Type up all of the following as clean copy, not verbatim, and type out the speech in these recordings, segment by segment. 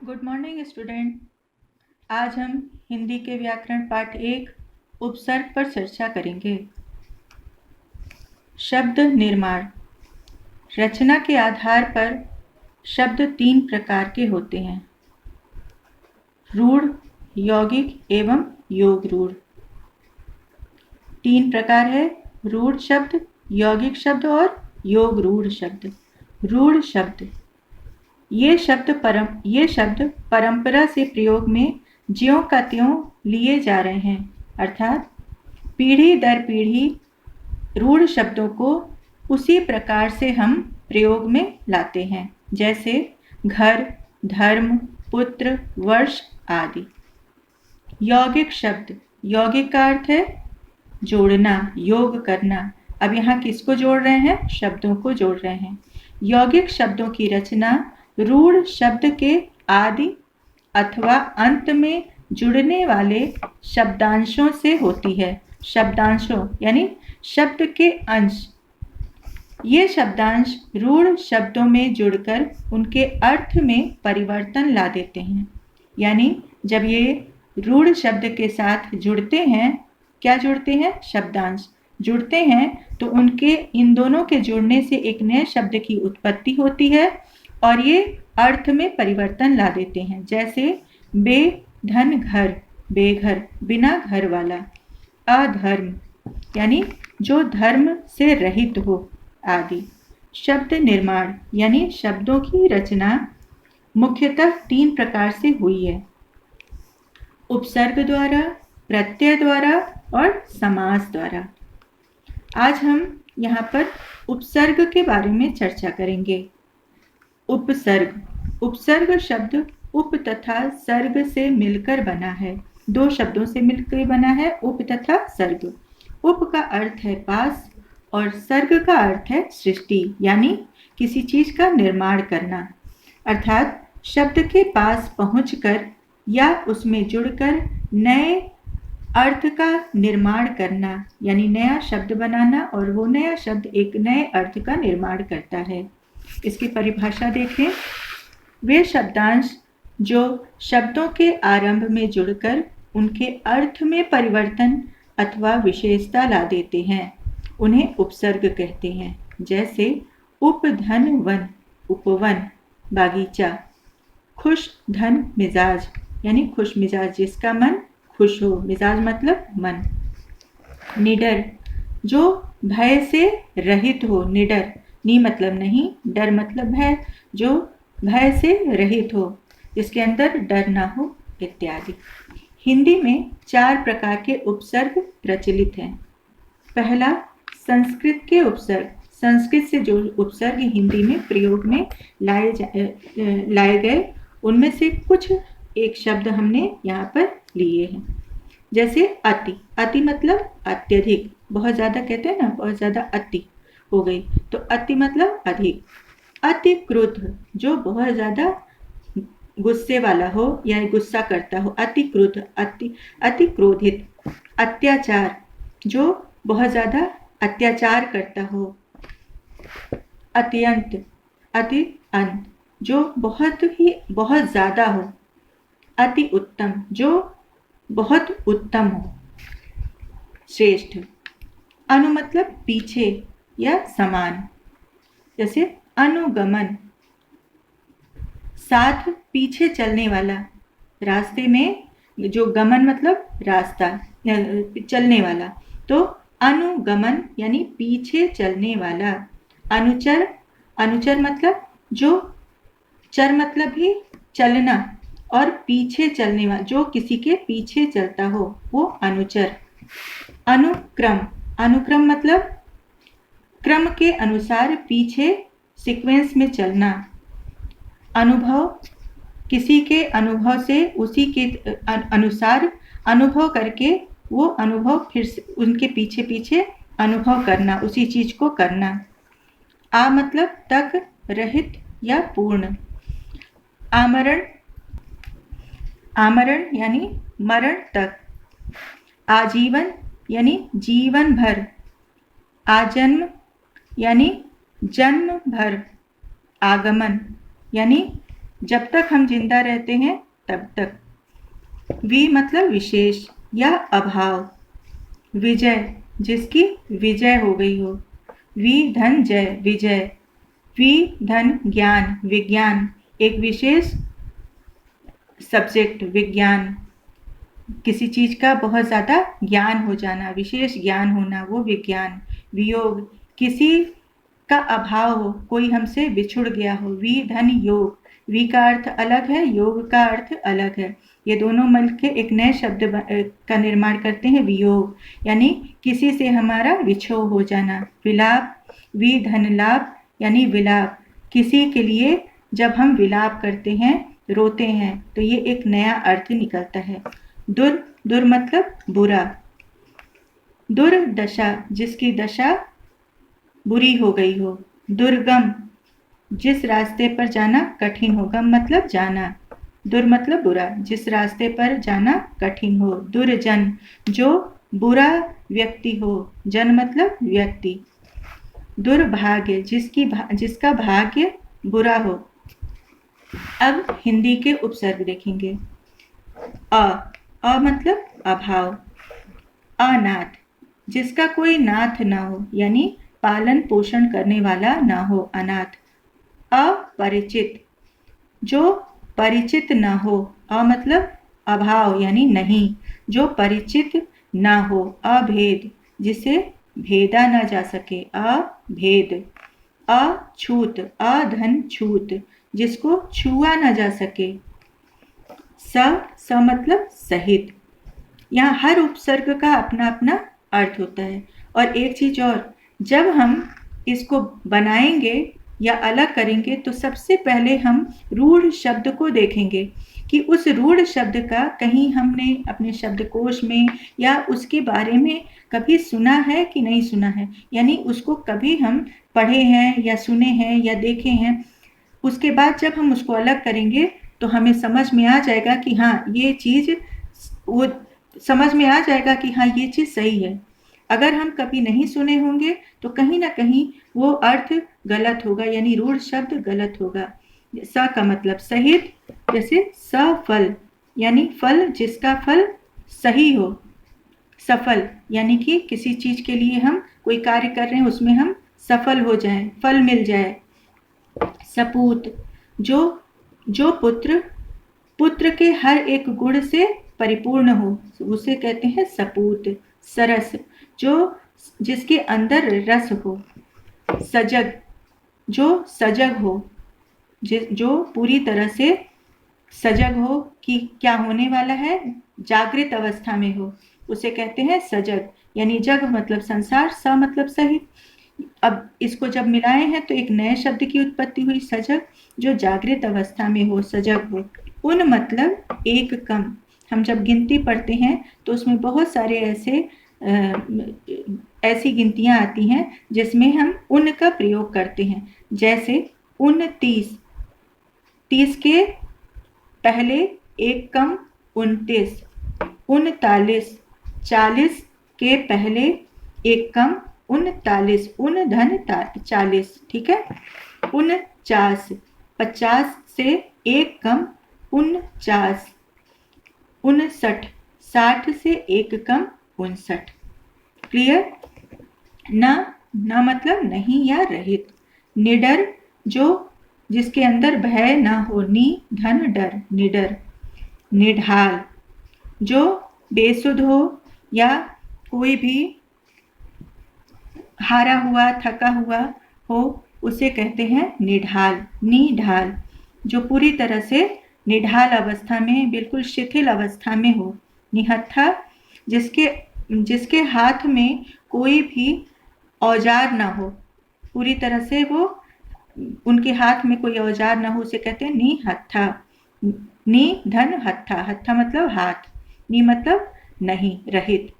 Good morning student. आज हम हिंदी के व्याकरण पाठ 1 उपसर्ग पर चर्चा करेंगे। शब्द निर्माण। रचना के आधार पर शब्द 3 प्रकार के होते हैं: रूढ़, यौगिक एवं योग रूढ़। 3 प्रकार है: रूढ़ शब्द, यौगिक शब्द और योग रूढ़ शब्द। रूढ़ शब्द ये शब्द परंपरा से प्रयोग में ज्यों का त्यों लिए जा रहे हैं, अर्थात पीढ़ी दर पीढ़ी रूढ़ शब्दों को उसी प्रकार से हम प्रयोग में लाते हैं, जैसे घर, धर्म, पुत्र, वर्ष आदि। यौगिक शब्द, यौगिक का अर्थ है जोड़ना, योग करना। अब यहाँ किसको जोड़ रहे हैं? शब्दों को जोड़ रहे हैं। यौगिक शब्दों की रचना रूढ़ शब्द के आदि अथवा अंत में जुड़ने वाले शब्दांशों से होती है। शब्दांशों यानी शब्द के अंश। ये शब्दांश रूढ़ शब्दों में जुड़कर उनके अर्थ में परिवर्तन ला देते हैं। यानी जब ये रूढ़ शब्द के साथ जुड़ते हैं, क्या जुड़ते हैं? शब्दांश जुड़ते हैं, तो उनके इन दोनों के जुड़ने से एक नए शब्द की उत्पत्ति होती है और ये अर्थ में परिवर्तन ला देते हैं। जैसे बेधन घर, बेघर, बिना घर वाला। अधर्म यानी जो धर्म से रहित हो आदि। शब्द निर्माण यानी शब्दों की रचना मुख्यतः 3 प्रकार से हुई है: उपसर्ग द्वारा, प्रत्यय द्वारा और समास द्वारा। आज हम यहाँ पर उपसर्ग के बारे में चर्चा करेंगे। उपसर्ग। उपसर्ग शब्द उप तथा सर्ग से मिलकर बना है। 2 शब्दों से मिलकर बना है, उप तथा सर्ग। उप का अर्थ है पास और सर्ग का अर्थ है सृष्टि, यानी किसी चीज का निर्माण करना। अर्थात शब्द के पास पहुंचकर या उसमें जुड़कर नए अर्थ का निर्माण करना, यानी नया शब्द बनाना, और वो नया शब्द एक नए अर्थ का निर्माण करता है। इसकी परिभाषा देखें। वे शब्दांश जो शब्दों के आरंभ में जुड़कर उनके अर्थ में परिवर्तन अथवा विशेषता ला देते हैं, उन्हें उपसर्ग कहते हैं। जैसे उपधन वन, उपवन, बागीचा। खुश धन मिजाज यानी खुश मिजाज, जिसका मन खुश हो। मिजाज मतलब मन। निडर जो भय से रहित हो, निडर। नी मतलब नहीं, डर मतलब भय। जो भय से रहित हो, जिसके अंदर डर ना हो, इत्यादि। हिंदी में 4 प्रकार के उपसर्ग प्रचलित हैं। पहला, संस्कृत के उपसर्ग। संस्कृत से जो उपसर्ग हिंदी में प्रयोग में लाए गए, उनमें से कुछ एक शब्द हमने यहाँ पर लिए हैं। जैसे अति। अति मतलब अत्यधिक, बहुत ज्यादा कहते हैं ना, बहुत ज्यादा अति हो गई, तो अति मतलब अधिक। अति क्रुद्ध जो बहुत ज्यादा गुस्से वाला हो या गुस्सा करता हो, अति क्रुद्ध, अति क्रोधित। अत्याचार जो बहुत ज्यादा अत्याचार करता हो। अत्यंत, अति अंत जो बहुत ज्यादा हो। अति उत्तम जो बहुत उत्तम हो, श्रेष्ठ। अनु मतलब पीछे या समान। जैसे अनुगमन, साथ पीछे चलने वाला। रास्ते में जो गमन मतलब रास्ता, चलने वाला, तो अनुगमन यानी पीछे चलने वाला। अनुचर, अनुचर मतलब जो, चर मतलब भी चलना, और पीछे चलने वाला, जो किसी के पीछे चलता हो, वो अनुचर। अनुक्रम, अनुक्रम मतलब क्रम के अनुसार पीछे सीक्वेंस में चलना। अनुभव, किसी के अनुभव से उसी के अनुसार अनुभव करके वो अनुभव फिर से उनके पीछे पीछे अनुभव करना, उसी चीज को करना। आ मतलब तक, रहित या पूर्ण। आमरण, आमरण यानी मरण तक। आजीवन यानी जीवन भर। आजन्म यानी जन्म भर। आगमन यानी जब तक हम जिंदा रहते हैं तब तक। वि मतलब विशेष या अभाव। विजय जिसकी विजय हो गई हो। वि धन जय विजय। वि धन ज्ञान विज्ञान, एक विशेष सब्जेक्ट विज्ञान, किसी चीज का बहुत ज्यादा ज्ञान हो जाना, विशेष ज्ञान होना, वो विज्ञान। वियोग किसी का अभाव हो, कोई हमसे बिछुड़ गया हो। वि धन योग, वि का अर्थ अलग है, योग का अर्थ अलग है। ये दोनों मिलकर एक नए शब्द का निर्माण करते हैं वियोग, यानी किसी से हमारा विछोह हो जाना। विलाप वि धन लाभ यानी विलाप, किसी के लिए जब हम विलाप करते हैं, रोते हैं, तो ये एक नया अर्थ निकलता है। दुर मतलब बुरा। दुर्दशा जिसकी दशा बुरी हो गई हो। दुर्गम जिस रास्ते पर जाना कठिन हो। गम मतलब जाना। दुर मतलब बुरा, जिस रास्ते पर जाना कठिन हो। दुर्जन जो बुरा व्यक्ति हो। जन मतलब व्यक्ति। दुर्भाग्य जिसका भाग्य बुरा हो। अब हिंदी के उपसर्ग देखेंगे। अ मतलब अभाव। अनाथ जिसका कोई नाथ ना हो, यानी पालन पोषण करने वाला ना हो, अनाथ। अपरिचित जो परिचित ना हो। अ मतलब अभाव यानी नहीं, जो परिचित ना हो। अभेद जिसे भेदा ना जा सके। अभेद। अछूत अधन छूत जिसको छुआ ना जा सके। स मतलब सहित। यहाँ हर उपसर्ग का अपना अपना अर्थ होता है। और एक चीज और, जब हम इसको बनाएंगे या अलग करेंगे तो सबसे पहले हम रूढ़ शब्द को देखेंगे कि उस रूढ़ शब्द का कहीं हमने अपने शब्दकोश में या उसके बारे में कभी सुना है कि नहीं सुना है, यानी उसको कभी हम पढ़े हैं या सुने हैं या देखे हैं। उसके बाद जब हम उसको अलग करेंगे तो हमें समझ में आ जाएगा कि हाँ ये चीज, वो समझ में आ जाएगा कि हाँ ये चीज सही है। अगर हम कभी नहीं सुने होंगे तो कहीं ना कहीं वो अर्थ गलत होगा, यानी रूढ़ शब्द गलत होगा। स का मतलब सहित, जैसे सफल यानी फल जिसका फल सही हो। सफल यानी कि किसी चीज के लिए हम कोई कार्य कर रहे हैं, उसमें हम सफल हो जाएं, फल मिल जाए। सपूत जो पुत्र के हर एक गुण से परिपूर्ण हो, उसे कहते हैं सपूत। सरस जो जिसके अंदर रस हो। सजग जो सजग हो, जो पूरी तरह से सजग हो कि क्या होने वाला है, जागृत अवस्था में हो, उसे कहते हैं सजग। यानी जग मतलब संसार, स मतलब सही। अब इसको जब मिलाए हैं तो एक नए शब्द की उत्पत्ति हुई, सजग, जो जागृत अवस्था में हो, सजग हो। उन मतलब एक कम। हम जब गिनती पढ़ते हैं तो उसमें बहुत सारे ऐसी गिनतियां आती हैं जिसमें हम उन का प्रयोग करते हैं। जैसे 29, 30 के पहले एक कम 29। 39, 40 के पहले एक कम 39। उन धन 40, ठीक है। 49, 50 से एक कम 49। 59, 60 से एक कम 59। क्लियर। न मतलब नहीं या रहित। निडर जो जिसके अंदर भय ना हो। नी धन डर निडर। निढाल जो बेसुध हो या कोई भी हारा हुआ थका हुआ हो, उसे कहते हैं निढाल। निढाल जो पूरी तरह से निढाल अवस्था में, बिल्कुल शिथिल अवस्था में हो। निहत्था जिसके हाथ में कोई भी औजार ना हो, पूरी तरह से वो, उनके हाथ में कोई औजार ना हो, उसे कहते हैं निहत्था। नि धन हत्था, हत्था मतलब हाथ, नि मतलब नहीं, रहित।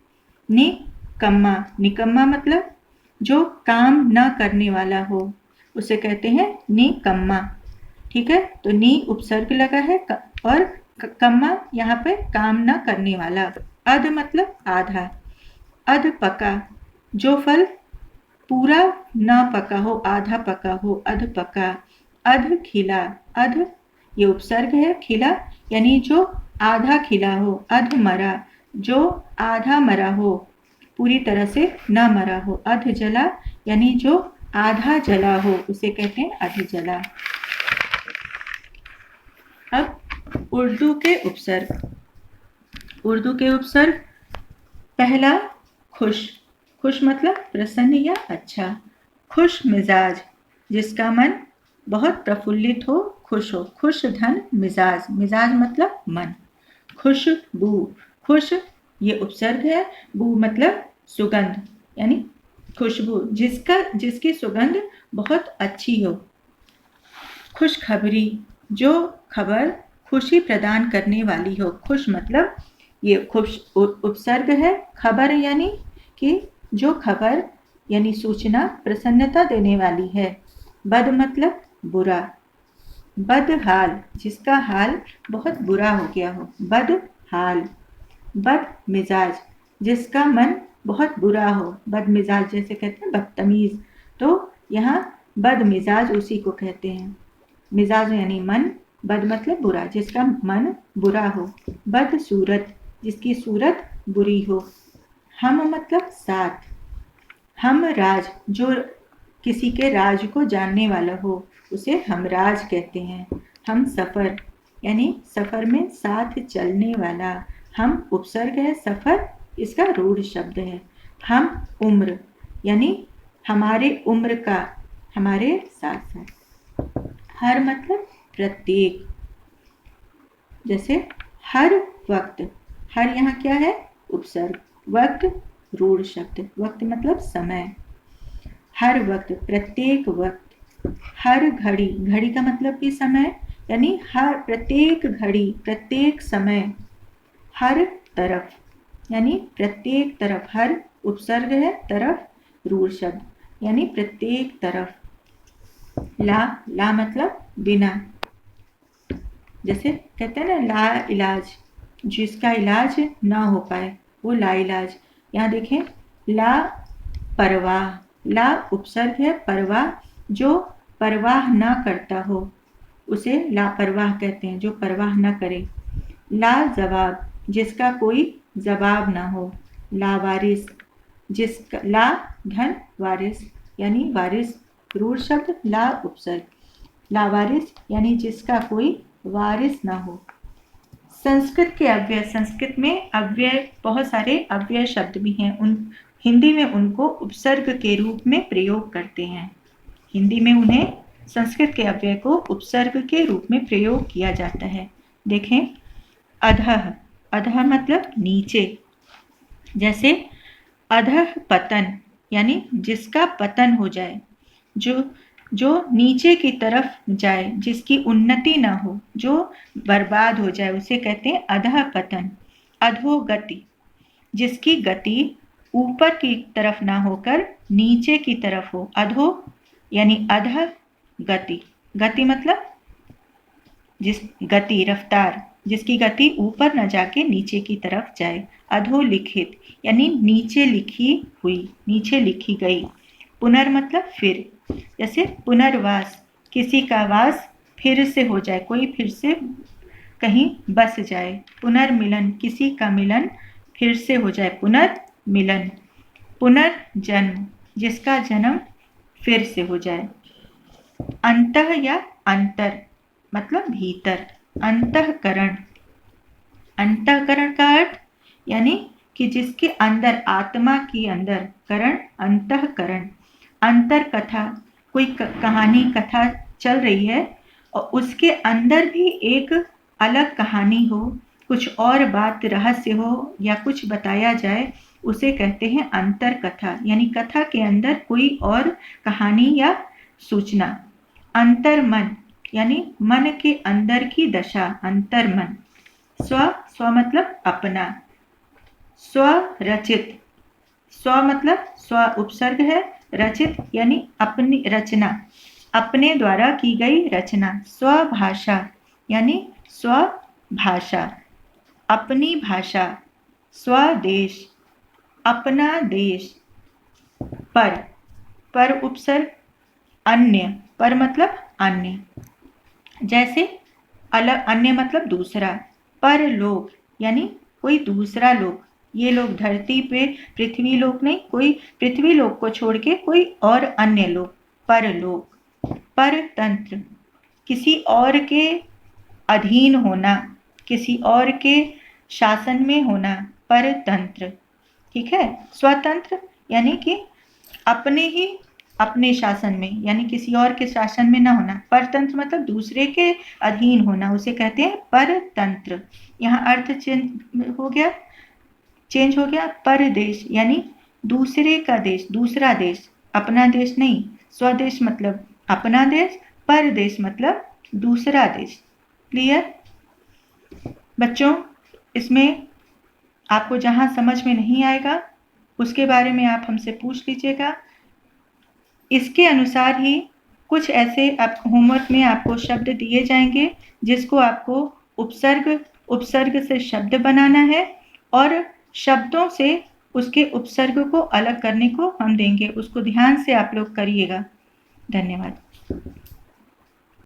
निकम्मा, निकम्मा मतलब जो काम न करने वाला हो, उसे कहते हैं निकम्मा। ठीक है, तो नी उपसर्ग लगा है और कम्मा यहाँ पे काम न करने वाला। अध मतलब आधा। अध पका जो फल पूरा न पका हो, आधा पका हो, अध पका। अध खिला, अध ये उपसर्ग है। खिला यानी जो आधा खिला हो। अधमरा जो आधा मरा हो, पूरी तरह से न मरा हो। अध जला यानी जो आधा जला हो, उसे कहते हैं अध जला। अब उर्दू के उपसर्ग। उर्दू के उपसर्ग, पहला खुश। खुश मतलब प्रसन्न या अच्छा। खुश मिजाज जिसका मन बहुत प्रफुल्लित हो, खुश हो। खुश धन मिजाज, मिजाज मतलब मन। खुशबू, खुश ये उपसर्ग है, बू मतलब सुगंध यानी खुशबू, जिसकी सुगंध बहुत अच्छी हो। खुशखबरी जो खबर खुशी प्रदान करने वाली हो। खुश मतलब ये खुश उपसर्ग है। खबर यानी कि जो खबर यानी सूचना प्रसन्नता देने वाली है। बद मतलब बुरा। बदहाल जिसका हाल बहुत बुरा हो गया हो, बदहाल। बद मिजाज जिसका मन बहुत बुरा हो। बद मिजाज जैसे कहते हैं बदतमीज, तो यहाँ बद मिजाज उसी को कहते हैं। मिजाज यानी मन, बद मतलब बुरा, जिसका मन बुरा हो। बद सूरत जिसकी सूरत बुरी हो। हम मतलब साथ। हम राज जो किसी के राज को जानने वाला हो, उसे हमराज कहते हैं। हम सफ़र यानी सफ़र में साथ चलने वाला। हम उपसर्ग है, सफ़र इसका रूढ़ शब्द है। हम उम्र यानी हमारे उम्र का, हमारे साथ साथ। हर मतलब प्रत्येक, जैसे हर वक्त। हर यहाँ क्या है? उपसर्ग। वक्त रूढ़ शब्द। वक्त मतलब समय। हर वक्त प्रत्येक वक्त। हर घड़ी, घड़ी का मतलब भी समय यानी हर प्रत्येक घड़ी प्रत्येक समय। हर तरफ यानी प्रत्येक तरफ। हर उपसर्ग है, तरफ रूढ़ शब्द यानी प्रत्येक तरफ। ला मतलब बिना, जैसे कहते हैं ना ला इलाज, जिसका इलाज ना हो पाए वो ला इलाज। यहाँ देखें ला परवाह। ला उपसर्ग है, परवाह जो परवाह ना करता हो उसे लापरवाह कहते हैं, जो परवाह ना करे। ला जवाब जिसका कोई जवाब ना हो। लावारिस जिसका, ला धन वारिस यानी वारिस रूढ़ शब्द, ला उपसर्ग। लावारिस यानी जिसका कोई वारिस ना हो। संस्कृत के अव्यय, संस्कृत में अव्यय बहुत सारे अव्यय शब्द भी हैं, उन हिंदी में उनको उपसर्ग के रूप में प्रयोग करते हैं। हिंदी में उन्हें संस्कृत के अव्यय को उपसर्ग के रूप में प्रयोग किया जाता है। देखें अधः, अधः मतलब नीचे। जैसे अधः पतन यानी जिसका पतन हो जाए, जो नीचे की तरफ जाए, जिसकी उन्नति ना हो, जो बर्बाद हो जाए, उसे कहते हैं अधः पतन। अधोगति जिसकी गति ऊपर की तरफ ना होकर नीचे की तरफ हो। अधो यानी अधः गति। गति मतलब जिस गति, रफ्तार, जिसकी गति ऊपर न जाके नीचे की तरफ जाए। अधोलिखित यानी नीचे लिखी हुई, नीचे लिखी गई। पुनर् मतलब फिर, जैसे पुनर्वास किसी का वास फिर से हो जाए, कोई फिर से कहीं बस जाए। पुनर्मिलन किसी का मिलन फिर से हो जाए, पुनर्मिलन। पुनर्जन्म जिसका जन्म फिर से हो जाए। अंतः या अंतर मतलब भीतर। अंतःकरण, अंतःकरण का अर्थ यानी कि जिसके अंदर, आत्मा के अंदर, करण अंतःकरण। अंतर कथा कोई कहानी, कथा चल रही है और उसके अंदर भी एक अलग कहानी हो, कुछ और बात रहस्य हो या कुछ बताया जाए, उसे कहते हैं अंतर कथा। यानी कथा के अंदर कोई और कहानी या सूचना। अंतर्मन यानी मन के अंदर की दशा, अंतर्मन। स्व मतलब अपना। स्वरचित, स्व मतलब स्व उपसर्ग है, रचित यानी अपनी रचना, अपने द्वारा की गई रचना। स्वभाषा यानी स्वभाषा, अपनी भाषा। स्वदेश अपना देश। पर उपसर्ग। अन्य, पर मतलब अन्य। जैसे अलग, अन्य मतलब दूसरा, परलोक यानी कोई दूसरा लोक। ये लोग धरती पे पृथ्वी लोक नहीं, कोई पृथ्वी लोक को छोड़ के कोई और अन्य लोक, परलोक। परतंत्र किसी और के अधीन होना, किसी और के शासन में होना, परतंत्र। ठीक है। स्वतंत्र यानी कि अपने शासन में, यानी किसी और के शासन में ना होना। परतंत्र मतलब दूसरे के अधीन होना, उसे कहते हैं परतंत्र। यहाँ अर्थ चेंज हो गया। परदेश यानी दूसरे का देश, दूसरा देश, अपना देश नहीं। स्वदेश मतलब अपना देश, परदेश मतलब दूसरा देश। क्लियर बच्चों? इसमें आपको जहां समझ में नहीं आएगा उसके बारे में आप हमसे पूछ लीजिएगा। इसके अनुसार ही कुछ ऐसे आप होमवर्क में आपको शब्द दिए जाएंगे जिसको आपको उपसर्ग से शब्द बनाना है और शब्दों से उसके उपसर्ग को अलग करने को हम देंगे। उसको ध्यान से आप लोग करिएगा। धन्यवाद।